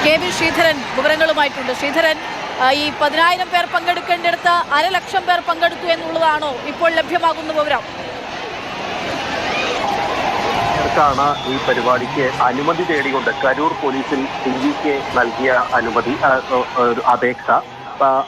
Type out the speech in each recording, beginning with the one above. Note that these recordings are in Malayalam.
കെ വി ശ്രീധരൻ വിവരങ്ങളുമായിട്ടുണ്ട്. ശ്രീധരൻ, ഈ 10,000 പേർ പങ്കെടുക്കേണ്ടിടത്ത് 1,00,000 പേർ പങ്കെടുത്തു എന്നുള്ളതാണോ ഇപ്പോൾ ലഭ്യമാകുന്ന വിവരം? ഈ പരിപാടിക്ക് അനുമതി തേടിക്കൊണ്ട് കരൂർ പോലീസിൽ സിവിക്ക് നൽകിയ അനുമതി അപേക്ഷ.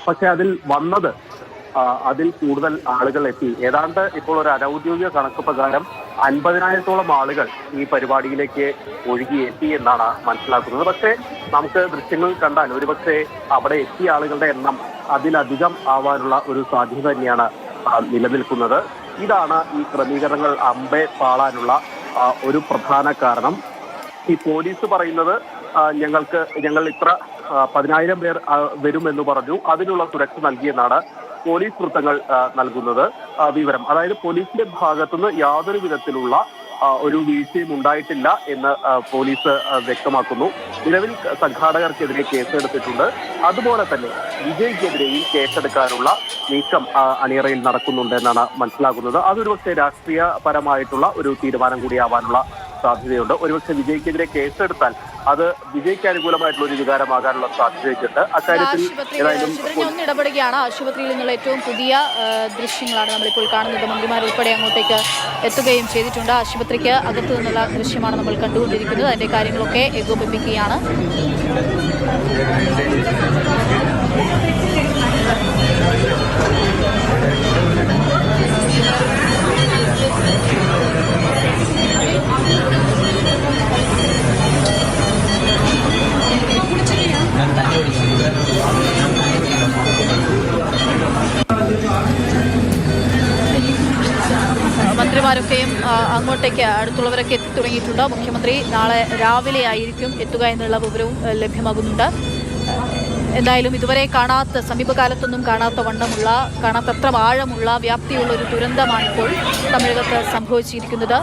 പക്ഷെ അതിൽ കൂടുതൽ ആളുകൾ എത്തി. ഏതാണ്ട് ഇപ്പോൾ ഒരു അനൌദ്യോഗിക കണക്ക് പ്രകാരം 50,000-ഓളം ആളുകൾ ഈ പരിപാടിയിലേക്ക് ഒഴുകിയെത്തി എന്നാണ് മനസ്സിലാക്കുന്നത്. പക്ഷേ നമുക്ക് ദൃശ്യങ്ങൾ കണ്ടാൽ ഒരുപക്ഷെ അവിടെ എത്തിയ ആളുകളുടെ എണ്ണം അതിലധികം ആവാനുള്ള ഒരു സാധ്യത തന്നെയാണ് നിലനിൽക്കുന്നത്. ഇതാണ് ഈ ക്രമീകരണങ്ങൾ പാളാനുള്ള ഒരു പ്രധാന കാരണം. ഈ പോലീസ് പറയുന്നത് ഞങ്ങൾ ഇത്ര 10,000 പേർ വരുമെന്ന് പറഞ്ഞു, അതിനുള്ള സുരക്ഷ നൽകിയെന്നാണ് പോലീസ് വൃത്തങ്ങൾ നൽകുന്നത് വിവരം. അതായത് പോലീസിന്റെ ഭാഗത്തുനിന്ന് യാതൊരു വിധത്തിലുള്ള ഒരു വീഴ്ചയും ഉണ്ടായിട്ടില്ല എന്ന് പോലീസ് വ്യക്തമാക്കുന്നു. നിലവിൽ സംഘാടകർക്കെതിരെ കേസെടുത്തിട്ടുണ്ട്. അതുപോലെ തന്നെ വിജയ്ക്കെതിരെയും കേസെടുക്കാനുള്ള നീക്കം അണിയറയിൽ നടക്കുന്നുണ്ട് എന്നാണ് മനസ്സിലാക്കുന്നത്. അതൊരു പക്ഷേ രാഷ്ട്രീയപരമായിട്ടുള്ള ഒരു തീരുമാനം കൂടിയാവാനുള്ള സാധ്യതയുണ്ട്. ഒരുപക്ഷെ വിജയ്ക്കെതിരെ കേസെടുത്താൽ അത് വിജയ്ക്ക് അനുകൂലമായിട്ടുള്ള ഒരു വികാരമാകാനുള്ള സാധ്യതയുണ്ട്. അക്കാര്യത്തിൽ ഒന്ന് ഇടപെടുകയാണ്. ആശുപത്രിയിൽ നിന്നുള്ള ഏറ്റവും പുതിയ ദൃശ്യങ്ങളാണ് നമ്മളിപ്പോൾ കാണുന്നത്. മന്ത്രിമാരുൾപ്പെടെ അങ്ങോട്ടേക്ക് എത്തുകയും ചെയ്തിട്ടുണ്ട്. ആശുപത്രിക്ക് അകത്തു നിന്നുള്ള ദൃശ്യമാണ് നമ്മൾ കണ്ടുകൊണ്ടിരിക്കുന്നത്. അതിന്റെ കാര്യങ്ങളൊക്കെ ഏകോപിപ്പിക്കുകയാണ്. മന്ത്രിമാരൊക്കെയും അങ്ങോട്ടേക്ക് അടുത്തുള്ളവരൊക്കെ എത്തി തുടങ്ങിയിട്ടുണ്ട്. മുഖ്യമന്ത്രി നാളെ രാവിലെ ആയിരിക്കും എത്തുക എന്നുള്ള വിവരവും ലഭ്യമാകുന്നുണ്ട്. എന്തായാലും ഇതുവരെ സമീപകാലത്തൊന്നും കാണാത്തത്ര ആഴമുള്ള വ്യാപ്തിയുള്ള ഒരു ദുരന്തമാണിപ്പോൾ തമിഴകത്ത് സംഭവിച്ചിരിക്കുന്നത്.